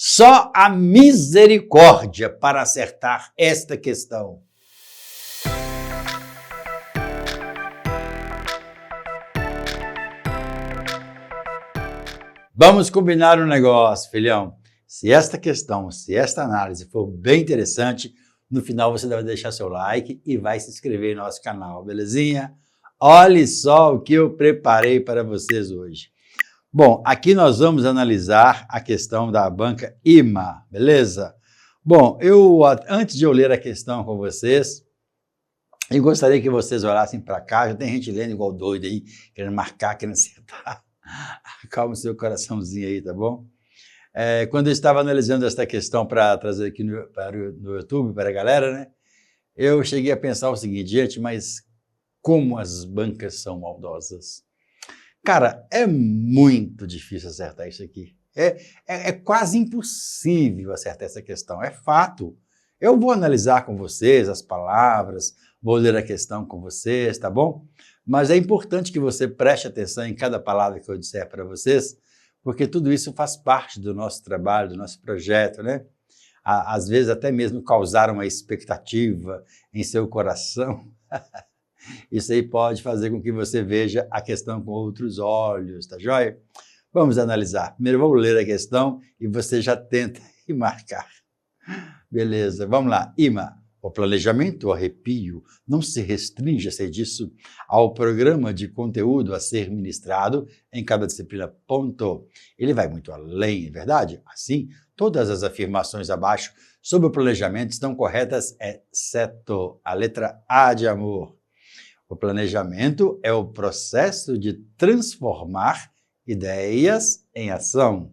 Só a misericórdia para acertar esta questão. Vamos combinar um negócio, filhão. Se esta análise for bem interessante, no final você deve deixar seu like e vai se inscrever no nosso canal, belezinha? Olhe só o que eu preparei para vocês hoje. Bom, aqui nós vamos analisar a questão da banca IMA, beleza? Bom, antes de eu ler a questão com vocês, eu gostaria que vocês olhassem para cá. Já tem gente lendo igual doido aí, querendo marcar, querendo acertar. Calma o seu coraçãozinho aí, tá bom? Quando eu estava analisando esta questão para trazer aqui no YouTube para a galera, né? Eu cheguei a pensar o seguinte, gente, mas como as bancas são maldosas. Cara, é muito difícil acertar isso aqui. É quase impossível acertar essa questão, é fato. Eu vou analisar com vocês as palavras, vou ler a questão com vocês, tá bom? Mas é importante que você preste atenção em cada palavra que eu disser para vocês, porque tudo isso faz parte do nosso trabalho, do nosso projeto, né? Às vezes até mesmo causar uma expectativa em seu coração. Isso aí pode fazer com que você veja a questão com outros olhos, tá joia? Vamos analisar. Primeiro vamos ler a questão e você já tenta e marcar. Beleza, vamos lá. IMA. O planejamento, o arrepio, não se restringe, sei disso, ao programa de conteúdo a ser ministrado em cada disciplina, ponto. Ele vai muito além, é verdade? Assim, todas as afirmações abaixo sobre o planejamento estão corretas, exceto a letra A de amor. O planejamento é o processo de transformar ideias em ação.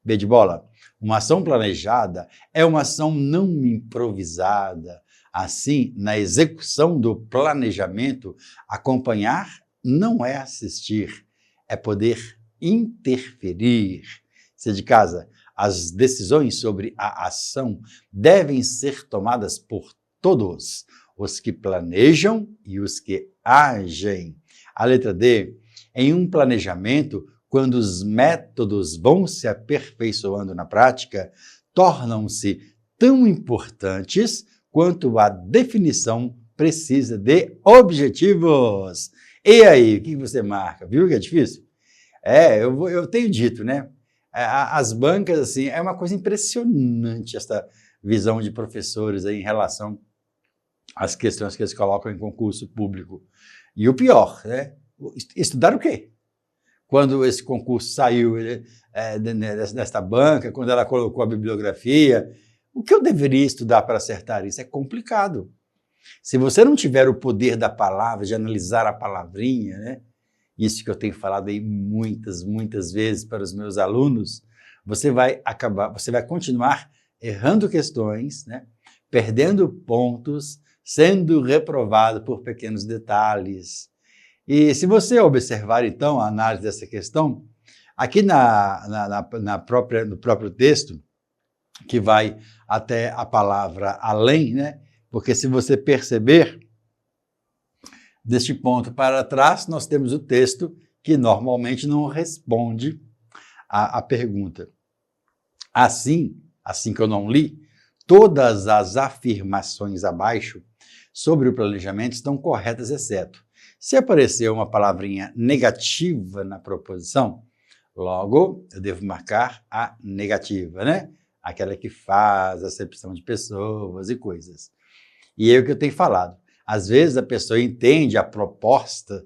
B de bola. Uma ação planejada é uma ação não improvisada. Assim, na execução do planejamento, acompanhar não é assistir, é poder interferir. Se de casa, as decisões sobre a ação devem ser tomadas por todos, os que planejam e os que agem. A letra D, em um planejamento, quando os métodos vão se aperfeiçoando na prática, tornam-se tão importantes quanto a definição precisa de objetivos. E aí, o que você marca? Viu que é difícil? Eu tenho dito, né? As bancas, assim, é uma coisa impressionante essa visão de professores aí em relação às questões que eles colocam em concurso público. E o pior, né? Estudar o quê? Quando esse concurso saiu desta banca, quando ela colocou a bibliografia, o que eu deveria estudar para acertar isso? É complicado. Se você não tiver o poder da palavra, de analisar a palavrinha, né? Isso que eu tenho falado aí muitas vezes para os meus alunos, você vai continuar errando questões, né? Perdendo pontos, sendo reprovado por pequenos detalhes. E se você observar, então, a análise dessa questão, aqui no próprio texto, que vai até a palavra além, né? Porque se você perceber, deste ponto para trás, nós temos o texto que normalmente não responde à pergunta. Assim que eu não li, todas as afirmações abaixo sobre o planejamento estão corretas, exceto se aparecer uma palavrinha negativa na proposição, logo eu devo marcar a negativa, né? Aquela que faz acepção de pessoas e coisas. E é o que eu tenho falado. Às vezes a pessoa entende a proposta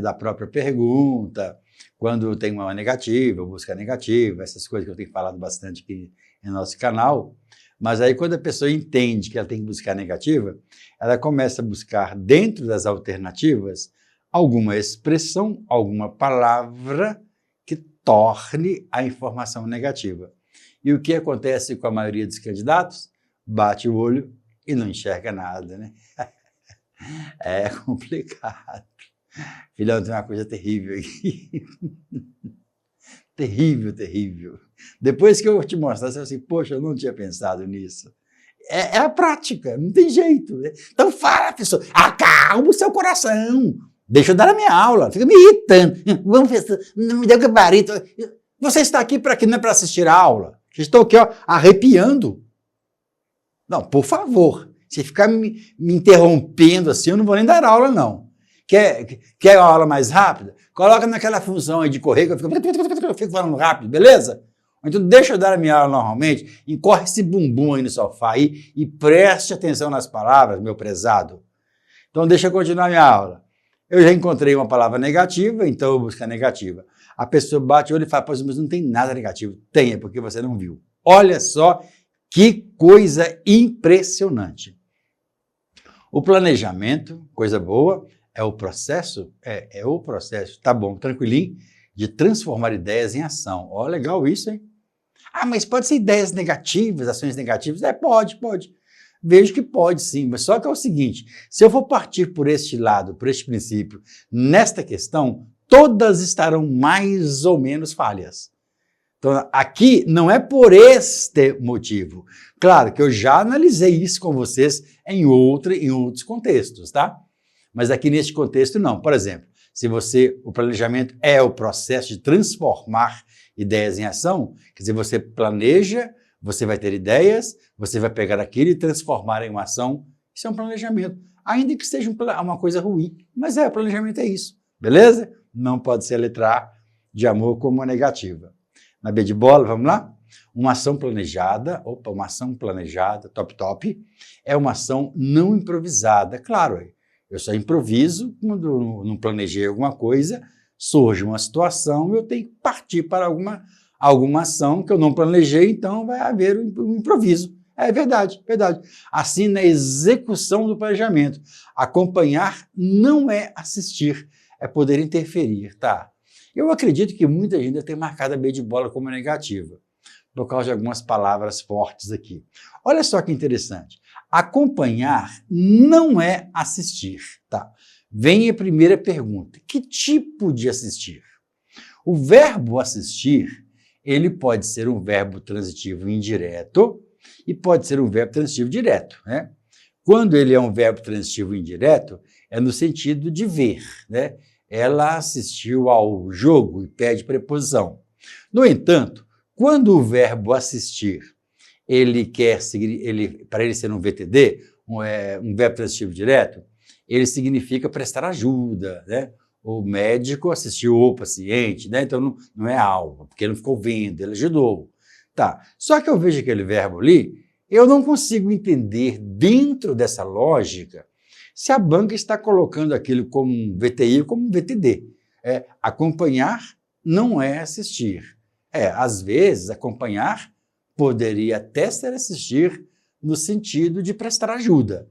da própria pergunta, quando tem uma negativa, busca negativa, essas coisas que eu tenho falado bastante aqui no nosso canal. Mas aí quando a pessoa entende que ela tem que buscar negativa, ela começa a buscar dentro das alternativas alguma expressão, alguma palavra que torne a informação negativa. E o que acontece com a maioria dos candidatos? Bate o olho e não enxerga nada, né? É complicado. Filhão, tem uma coisa terrível aqui. Terrível. Depois que eu te mostrar, você vai assim, poxa, eu não tinha pensado nisso. É a prática, não tem jeito. Né? Então fala, pessoa, acalma o seu coração. Deixa eu dar a minha aula, fica me irritando. Vamos ver, não me dê o gabarito. Você está aqui para quê? Não é para assistir a aula. Estou aqui, ó, arrepiando. Não, por favor, se ficar me interrompendo assim, eu não vou nem dar aula, não. Quer uma aula mais rápida? Coloca naquela função aí de correr, que eu fico falando rápido, beleza? Então deixa eu dar a minha aula normalmente, encorre esse bumbum aí no sofá aí e preste atenção nas palavras, meu prezado. Então deixa eu continuar a minha aula. Eu já encontrei uma palavra negativa, então eu vou buscar negativa. A pessoa bate o olho e fala, mas não tem nada negativo. Tem, é porque você não viu. Olha só que coisa impressionante. O planejamento, coisa boa, é o processo, tá bom, tranquilinho, de transformar ideias em ação. Ó, legal isso, hein? Ah, mas pode ser ideias negativas, ações negativas? Pode. Vejo que pode sim, mas só que é o seguinte, se eu for partir por este lado, por este princípio, nesta questão, todas estarão mais ou menos falhas. Então, aqui não é por este motivo. Claro que eu já analisei isso com vocês em outros contextos, tá? Mas aqui neste contexto não. Por exemplo, se o planejamento é o processo de transformar ideias em ação, quer dizer, você planeja, você vai ter ideias, você vai pegar aquilo e transformar em uma ação. Isso é um planejamento. Ainda que seja uma coisa ruim, mas o planejamento é isso, beleza? Não pode ser a letra A de amor como a negativa. Na B de bola, vamos lá? Uma ação planejada, top, é uma ação não improvisada. Claro, eu só improviso quando não planejei alguma coisa, surge uma situação, eu tenho que partir para alguma ação que eu não planejei, então vai haver um improviso. É verdade. Assim, na execução do planejamento, acompanhar não é assistir, é poder interferir, tá? Eu acredito que muita gente ainda tem marcado a B de bola como negativa, por causa de algumas palavras fortes aqui. Olha só que interessante. Acompanhar não é assistir, tá? Vem a primeira pergunta. Que tipo de assistir? O verbo assistir, ele pode ser um verbo transitivo indireto e pode ser um verbo transitivo direto, né? Quando ele é um verbo transitivo indireto, é no sentido de ver, né? Ela assistiu ao jogo e pede preposição. No entanto, quando o verbo assistir, para ele ser um VTD, um verbo transitivo direto, ele significa prestar ajuda, né? O médico assistiu o paciente, né? Então não é algo, porque ele não ficou vendo, ele ajudou. Tá. Só que eu vejo aquele verbo ali, eu não consigo entender dentro dessa lógica se a banca está colocando aquilo como um VTI ou como um VTD. Acompanhar não é assistir. Às vezes, acompanhar poderia até ser assistir no sentido de prestar ajuda,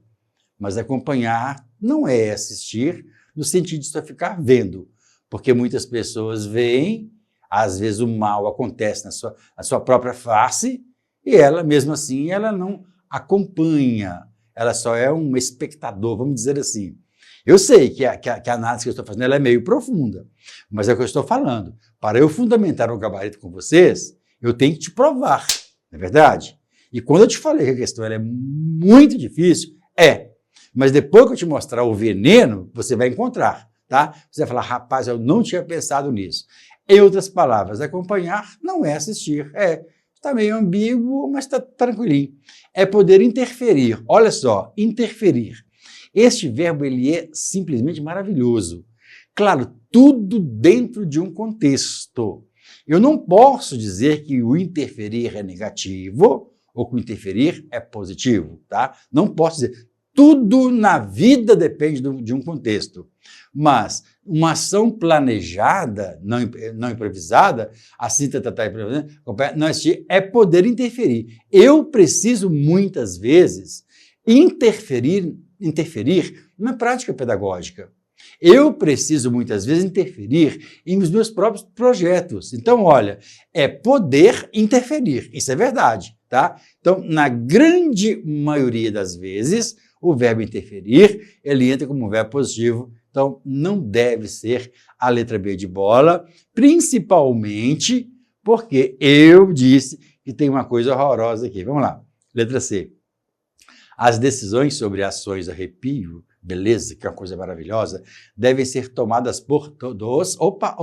mas acompanhar não é assistir no sentido de só ficar vendo, porque muitas pessoas veem, às vezes o mal acontece na sua própria face e ela, mesmo assim, ela não acompanha, ela só é um espectador, vamos dizer assim. Eu sei que a análise que eu estou fazendo ela é meio profunda, mas é o que eu estou falando. Para eu fundamentar um gabarito com vocês, eu tenho que te provar, não é verdade? E quando eu te falei que a questão ela é muito difícil, mas depois que eu te mostrar o veneno, você vai encontrar, tá? Você vai falar, rapaz, eu não tinha pensado nisso. Em outras palavras, acompanhar não é assistir, está meio ambíguo, mas está tranquilinho. É poder interferir, olha só, interferir. Este verbo, ele é simplesmente maravilhoso. Claro, tudo dentro de um contexto. Eu não posso dizer que o interferir é negativo ou que o interferir é positivo, tá? Não posso dizer. Tudo na vida depende de um contexto. Mas uma ação planejada, não improvisada, assim, não assistir, é poder interferir. Eu preciso, muitas vezes, interferir na prática pedagógica. Eu preciso, muitas vezes, interferir em os meus próprios projetos. Então, olha, é poder interferir. Isso é verdade, tá? Então, na grande maioria das vezes, o verbo interferir, ele entra como um verbo positivo. Então, não deve ser a letra B de bola, principalmente porque eu disse que tem uma coisa horrorosa aqui. Vamos lá. Letra C. As decisões sobre ações arrepio, beleza, que é uma coisa maravilhosa, devem ser tomadas por todos. Opa,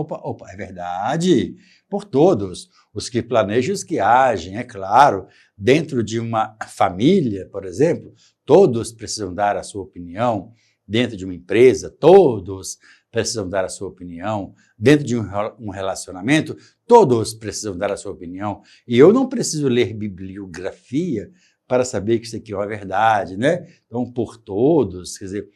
é verdade. por todos, os que planejam e os que agem, é claro. Dentro de uma família, por exemplo, todos precisam dar a sua opinião. Dentro de uma empresa, todos precisam dar a sua opinião. Dentro de um relacionamento, todos precisam dar a sua opinião. E eu não preciso ler bibliografia para saber que isso aqui é uma verdade, né? Então, por todos, quer dizer,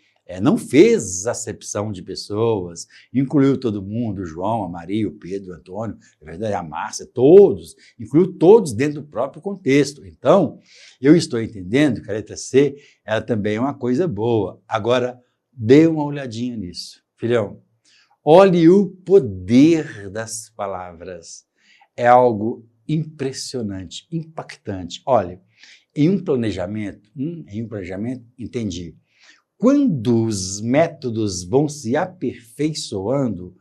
não fez acepção de pessoas, incluiu todo mundo, o João, a Maria, o Pedro, o Antônio, é verdade, a Márcia, todos, incluiu todos dentro do próprio contexto. Então, eu estou entendendo que a letra C, ela também é uma coisa boa. Agora, dê uma olhadinha nisso. Filhão, olhe o poder das palavras. É algo impressionante, impactante. Olha, em um planejamento, entendi. Quando os métodos vão se aperfeiçoando,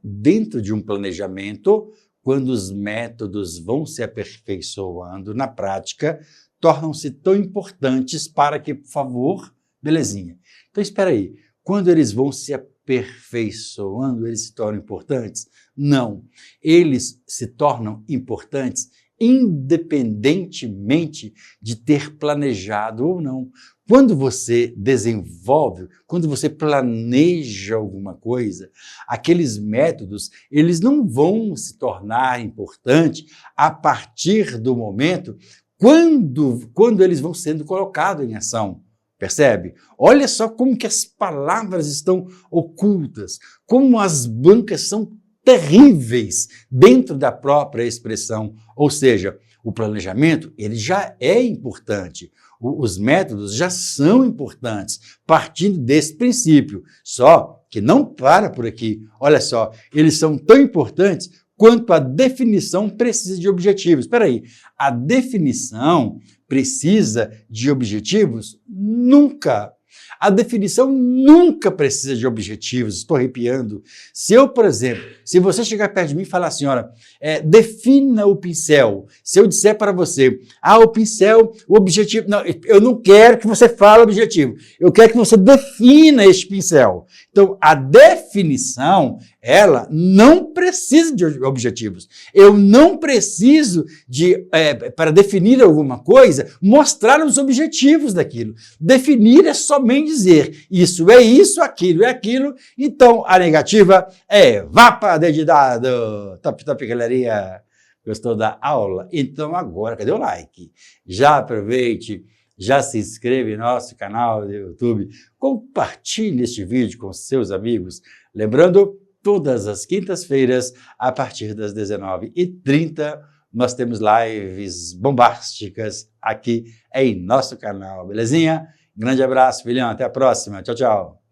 dentro de um planejamento, quando os métodos vão se aperfeiçoando na prática, tornam-se tão importantes para que, por favor, belezinha. Então, espera aí, quando eles vão se aperfeiçoando, eles se tornam importantes? Não, eles se tornam importantes independentemente de ter planejado ou não. Quando você desenvolve, quando você planeja alguma coisa, aqueles métodos, eles não vão se tornar importantes a partir do momento quando eles vão sendo colocados em ação. Percebe? Olha só como que as palavras estão ocultas, como as bancas são terríveis dentro da própria expressão. Ou seja, o planejamento, ele já é importante. Os métodos já são importantes, partindo desse princípio. Só que não para por aqui. Olha só, eles são tão importantes quanto a definição precisa de objetivos. Espera aí, a definição precisa de objetivos? Nunca. A definição nunca precisa de objetivos. Estou arrepiando. Se eu, por exemplo, se você chegar perto de mim e falar assim, olha, defina o pincel. Se eu disser para você, o pincel, o objetivo... Não, eu não quero que você fale o objetivo. Eu quero que você defina este pincel. Então, a definição, ela não precisa de objetivos. Eu não preciso para definir alguma coisa, mostrar os objetivos daquilo. Definir é somente dizer isso é isso, aquilo é aquilo. Então, a negativa é vá para dentro de dado. Top, top, galeria. Gostou da aula? Então, agora, cadê o like? Já aproveite, já se inscreve no nosso canal do YouTube, compartilhe este vídeo com seus amigos. Lembrando, todas as quintas-feiras, a partir das 19h30, nós temos lives bombásticas aqui em nosso canal, belezinha? Grande abraço, filhão. Até a próxima. Tchau, tchau.